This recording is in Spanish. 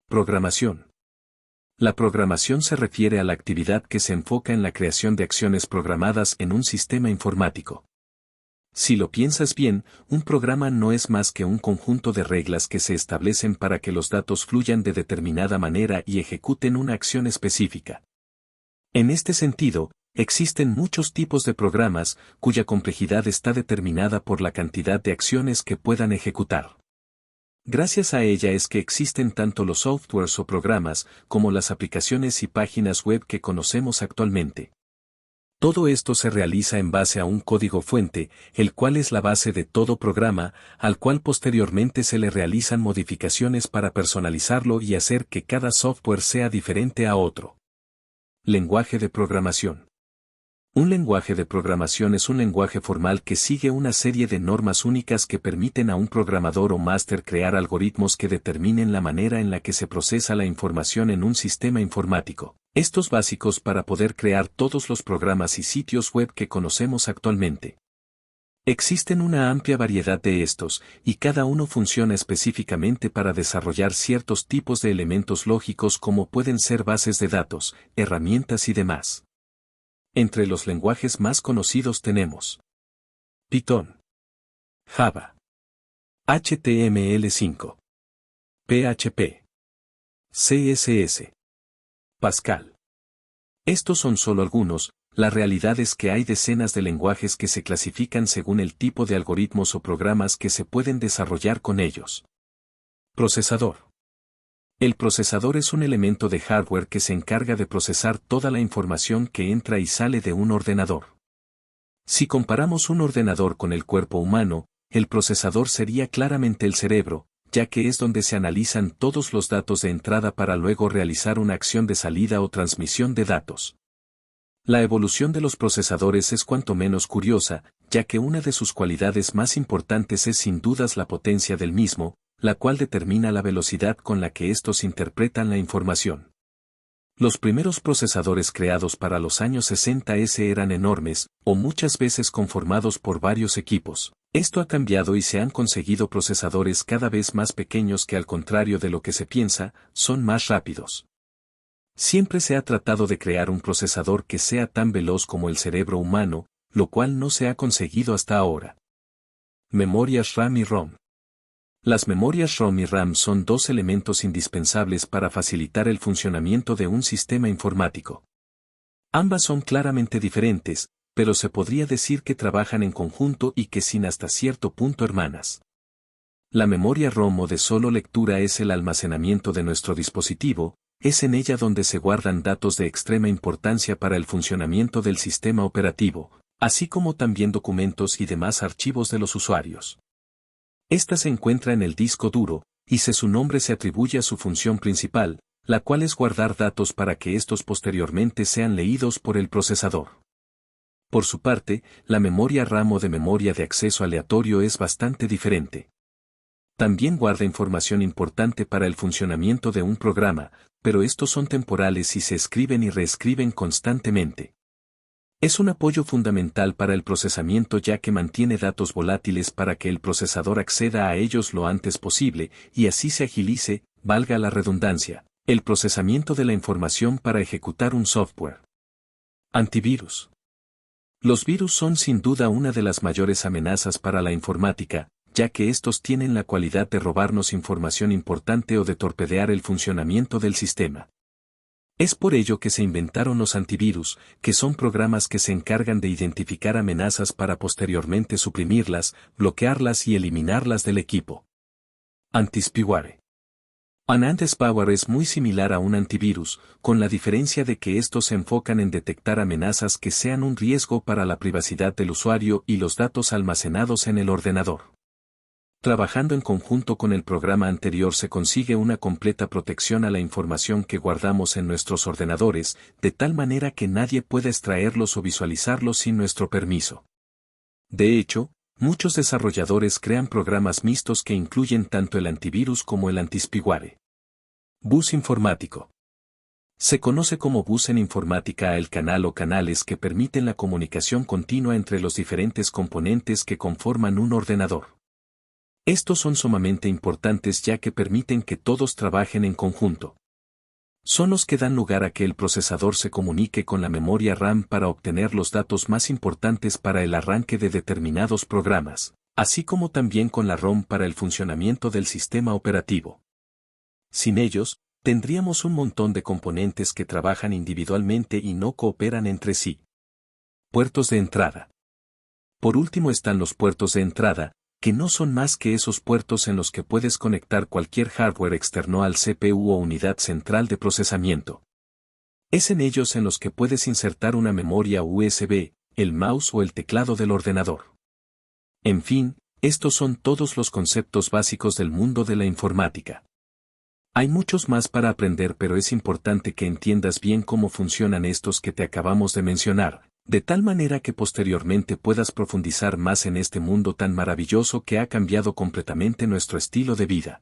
Programación. La programación se refiere a la actividad que se enfoca en la creación de acciones programadas en un sistema informático. Si lo piensas bien, un programa no es más que un conjunto de reglas que se establecen para que los datos fluyan de determinada manera y ejecuten una acción específica. En este sentido, existen muchos tipos de programas cuya complejidad está determinada por la cantidad de acciones que puedan ejecutar. Gracias a ella es que existen tanto los softwares o programas como las aplicaciones y páginas web que conocemos actualmente. Todo esto se realiza en base a un código fuente, el cual es la base de todo programa, al cual posteriormente se le realizan modificaciones para personalizarlo y hacer que cada software sea diferente a otro. Lenguaje de programación. Un lenguaje de programación es un lenguaje formal que sigue una serie de normas únicas que permiten a un programador o máster crear algoritmos que determinen la manera en la que se procesa la información en un sistema informático. Estos básicos para poder crear todos los programas y sitios web que conocemos actualmente. Existen una amplia variedad de estos, y cada uno funciona específicamente para desarrollar ciertos tipos de elementos lógicos como pueden ser bases de datos, herramientas y demás. Entre los lenguajes más conocidos tenemos Python, Java, HTML5, PHP, CSS, Pascal. Estos son solo algunos, la realidad es que hay decenas de lenguajes que se clasifican según el tipo de algoritmos o programas que se pueden desarrollar con ellos. Procesador. El procesador es un elemento de hardware que se encarga de procesar toda la información que entra y sale de un ordenador. Si comparamos un ordenador con el cuerpo humano, el procesador sería claramente el cerebro, ya que es donde se analizan todos los datos de entrada para luego realizar una acción de salida o transmisión de datos. La evolución de los procesadores es cuanto menos curiosa, ya que una de sus cualidades más importantes es sin dudas la potencia del mismo, la cual determina la velocidad con la que estos interpretan la información. Los primeros procesadores creados para los años 60 eran enormes, o muchas veces conformados por varios equipos. Esto ha cambiado y se han conseguido procesadores cada vez más pequeños que al contrario de lo que se piensa, son más rápidos. Siempre se ha tratado de crear un procesador que sea tan veloz como el cerebro humano, lo cual no se ha conseguido hasta ahora. Memorias RAM y ROM. Las memorias ROM y RAM son dos elementos indispensables para facilitar el funcionamiento de un sistema informático. Ambas son claramente diferentes, pero se podría decir que trabajan en conjunto y que son hasta cierto punto hermanas. La memoria ROM o de solo lectura es el almacenamiento de nuestro dispositivo, es en ella donde se guardan datos de extrema importancia para el funcionamiento del sistema operativo, así como también documentos y demás archivos de los usuarios. Esta se encuentra en el disco duro, y su nombre se atribuye a su función principal, la cual es guardar datos para que estos posteriormente sean leídos por el procesador. Por su parte, la memoria RAM o de memoria de acceso aleatorio es bastante diferente. También guarda información importante para el funcionamiento de un programa, pero estos son temporales y se escriben y reescriben constantemente. Es un apoyo fundamental para el procesamiento ya que mantiene datos volátiles para que el procesador acceda a ellos lo antes posible y así se agilice, valga la redundancia, el procesamiento de la información para ejecutar un software. Antivirus. Los virus son sin duda una de las mayores amenazas para la informática, ya que estos tienen la cualidad de robarnos información importante o de torpedear el funcionamiento del sistema. Es por ello que se inventaron los antivirus, que son programas que se encargan de identificar amenazas para posteriormente suprimirlas, bloquearlas y eliminarlas del equipo. Antispyware. Un antispyware es muy similar a un antivirus, con la diferencia de que estos se enfocan en detectar amenazas que sean un riesgo para la privacidad del usuario y los datos almacenados en el ordenador. Trabajando en conjunto con el programa anterior se consigue una completa protección a la información que guardamos en nuestros ordenadores, de tal manera que nadie pueda extraerlos o visualizarlos sin nuestro permiso. De hecho, muchos desarrolladores crean programas mixtos que incluyen tanto el antivirus como el antispyware. Bus informático. Se conoce como bus en informática a el canal o canales que permiten la comunicación continua entre los diferentes componentes que conforman un ordenador. Estos son sumamente importantes ya que permiten que todos trabajen en conjunto. Son los que dan lugar a que el procesador se comunique con la memoria RAM para obtener los datos más importantes para el arranque de determinados programas, así como también con la ROM para el funcionamiento del sistema operativo. Sin ellos, tendríamos un montón de componentes que trabajan individualmente y no cooperan entre sí. Puertos de entrada. Por último están los puertos de entrada, que no son más que esos puertos en los que puedes conectar cualquier hardware externo al CPU o unidad central de procesamiento. Es en ellos en los que puedes insertar una memoria USB, el mouse o el teclado del ordenador. En fin, estos son todos los conceptos básicos del mundo de la informática. Hay muchos más para aprender, pero es importante que entiendas bien cómo funcionan estos que te acabamos de mencionar, de tal manera que posteriormente puedas profundizar más en este mundo tan maravilloso que ha cambiado completamente nuestro estilo de vida.